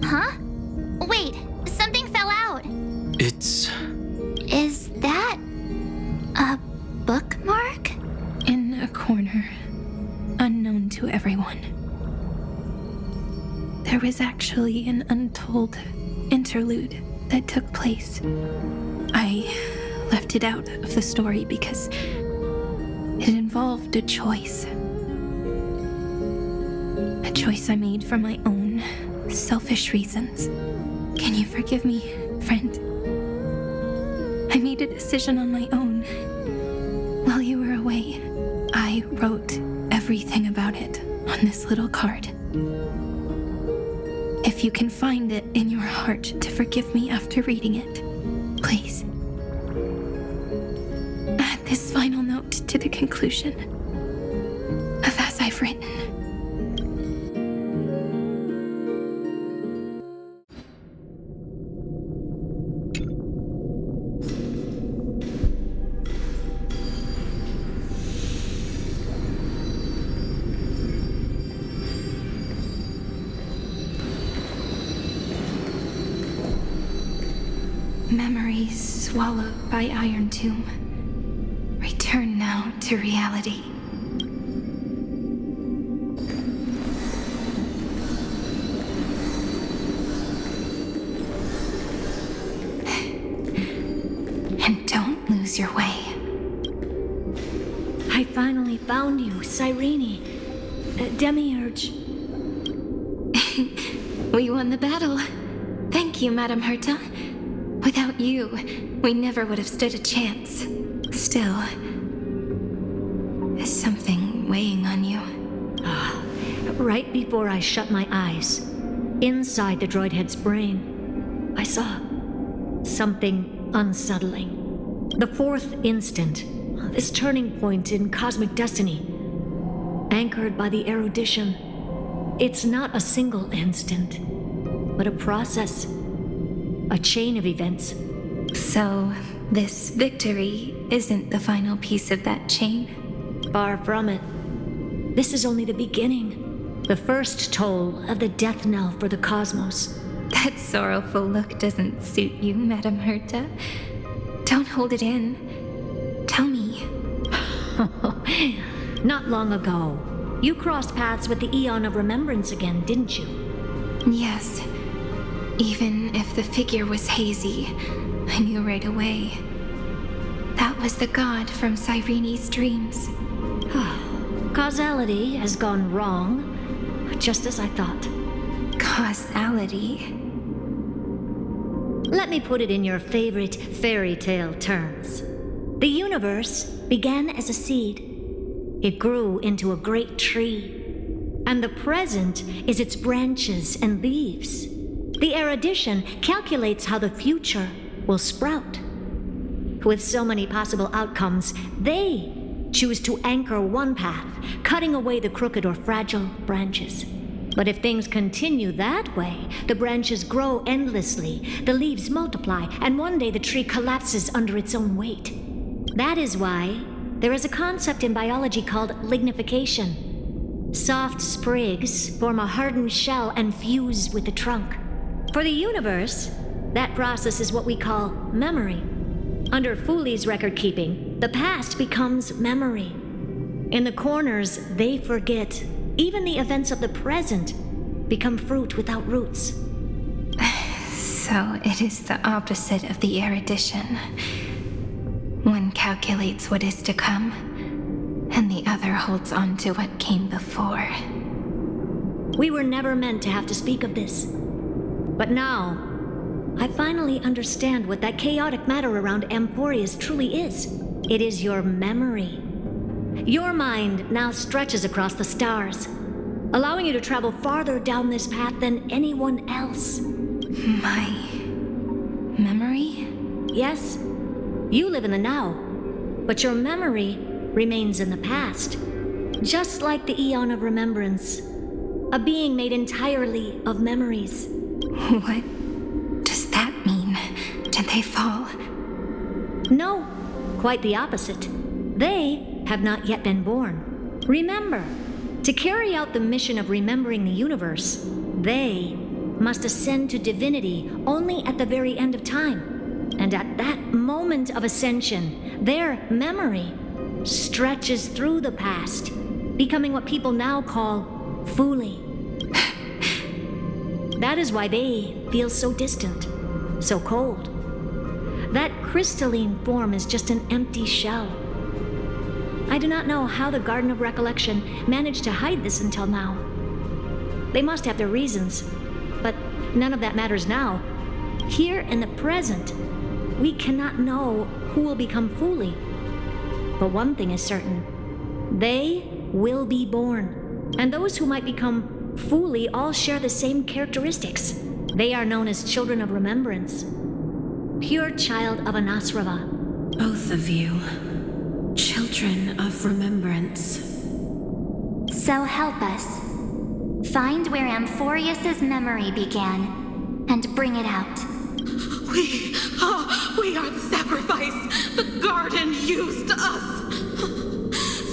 Huh? Wait, something fell out. It's... Is that a bookmark? In a corner, unknown to everyone. There was actually an untold interlude that took place. I left it out of the story because it involved a choice. A choice I made for my own selfish reasons. Can you forgive me, friend? I made a decision on my own. While you were away, I wrote everything about it on this little card. If you can find it in your heart to forgive me after reading it, please. Add this final note to the conclusion of as I've written. Memories swallowed by Iron Tomb. Return now to reality. And don't lose your way. I finally found you, Cyrene. Demiurge. We won the battle. Thank you, Madame Herta. Without you, we never would have stood a chance. Still, is something weighing on you? Right before I shut my eyes, inside the droid head's brain, I saw something unsettling. The fourth instant, this turning point in cosmic destiny, anchored by the erudition. It's not a single instant, but a process. A chain of events. So, this victory isn't the final piece of that chain? Far from it. This is only the beginning. The first toll of the death knell for the cosmos. That sorrowful look doesn't suit you, Madame Herta. Don't hold it in. Tell me. Not long ago, you crossed paths with the Eon of Remembrance again, didn't you? Yes. Even if the figure was hazy, I knew right away. That was the god from Cyrene's dreams. Causality has gone wrong, just as I thought. Causality? Let me put it in your favorite fairy tale terms. The universe began as a seed. It grew into a great tree. And the present is its branches and leaves. The erudition calculates how the future will sprout. With so many possible outcomes, they choose to anchor one path, cutting away the crooked or fragile branches. But if things continue that way, the branches grow endlessly, the leaves multiply, and one day the tree collapses under its own weight. That is why there is a concept in biology called lignification. Soft sprigs form a hardened shell and fuse with the trunk. For the universe, that process is what we call memory. Under Fooley's record-keeping, the past becomes memory. In the corners, they forget. Even the events of the present become fruit without roots. So it is the opposite of the erudition. One calculates what is to come, and the other holds on to what came before. We were never meant to have to speak of this. But now, I finally understand what that chaotic matter around Emporius truly is. It is your memory. Your mind now stretches across the stars, allowing you to travel farther down this path than anyone else. My memory? Yes, you live in the now, but your memory remains in the past. Just like the Eon of Remembrance, a being made entirely of memories. What does that mean? Did they fall? No, quite the opposite. They have not yet been born. Remember, to carry out the mission of remembering the universe, they must ascend to divinity only at the very end of time. And at that moment of ascension, their memory stretches through the past, becoming what people now call Fuli. That is why they feel so distant, so cold. That crystalline form is just an empty shell. I do not know how the Garden of Recollection managed to hide this until now. They must have their reasons, but none of that matters now. Here in the present, we cannot know who will become Fuli. But one thing is certain. They will be born. And those who might become Fuli all share the same characteristics. They are known as children of remembrance. Pure child of Anasrava. Both of you. Children of remembrance. So help us. Find where Amphorius's memory began and bring it out. We are the sacrifice. The garden used us.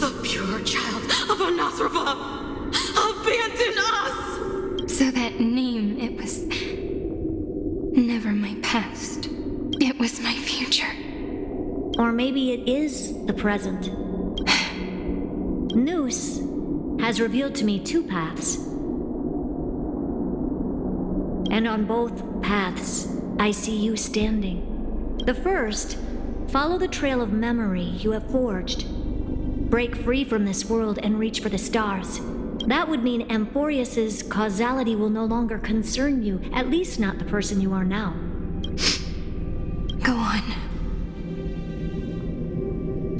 The pure child of Anasrava. Abandon us! So that name, it was never my past. It was my future. Or maybe it is the present. Noose has revealed to me two paths. And on both paths, I see you standing. The first, follow the trail of memory you have forged. Break free from this world and reach for the stars. That would mean Amphorius's causality will no longer concern you, at least not the person you are now. Go on.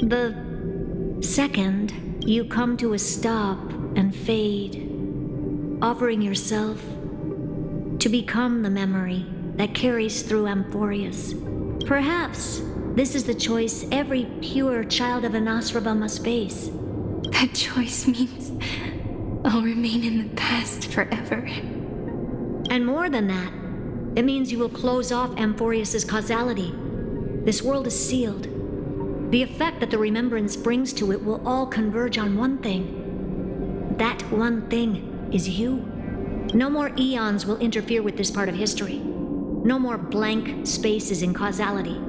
The second, you come to a stop and fade, offering yourself to become the memory that carries through Amphorius. Perhaps this is the choice every pure child of Anasrava must face. That choice means I'll remain in the past forever. And more than that, it means you will close off Amphorius's causality. This world is sealed. The effect that the remembrance brings to it will all converge on one thing. That one thing is you. No more eons will interfere with this part of history. No more blank spaces in causality.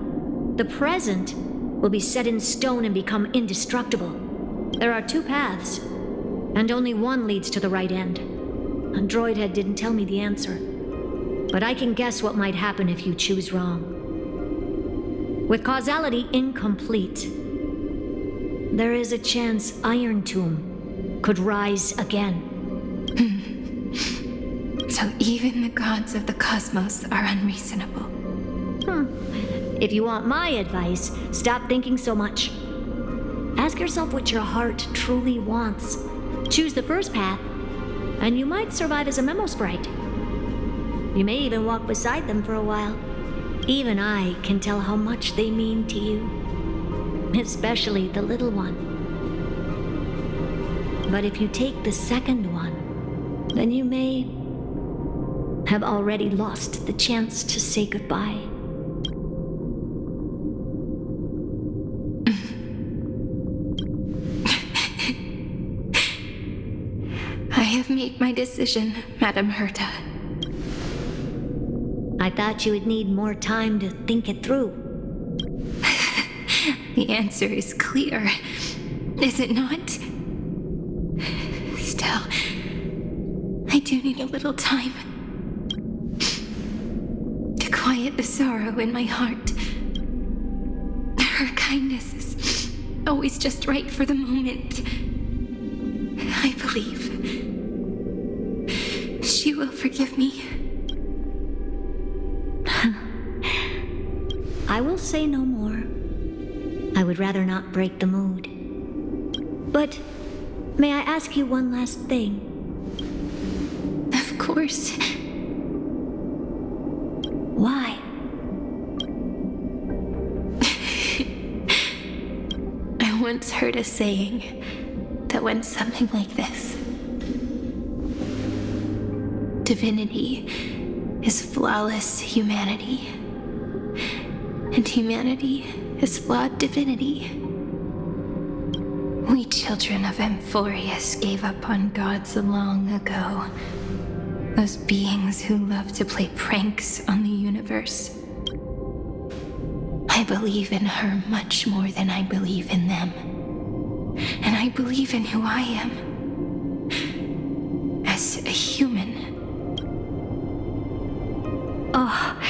The present will be set in stone and become indestructible. There are two paths, and only one leads to the right end. A droidhead didn't tell me the answer, but I can guess what might happen if you choose wrong. With causality incomplete, there is a chance Iron Tomb could rise again. So even the gods of the cosmos are unreasonable. If you want my advice, stop thinking so much. Ask yourself what your heart truly wants. Choose the first path, and you might survive as a memo sprite. You may even walk beside them for a while. Even I can tell how much they mean to you, especially the little one. But if you take the second one, then you may have already lost the chance to say goodbye. I have made my decision, Madame Herta. I thought you would need more time to think it through. The answer is clear, is it not? Still, I do need a little time to quiet the sorrow in my heart. Her kindness is always just right for the moment. I believe she will forgive me. I will say no more. I would rather not break the mood. But may I ask you one last thing? Of course. Why? I once heard a saying that went something like this. Divinity is flawless humanity, and humanity is flawed divinity. We children of Amphorius gave up on gods long ago, Those beings who love to play pranks on the universe. I believe in her much more than I believe in them. And I believe in who I am. As a human. Oh.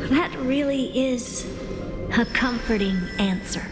That really is a comforting answer.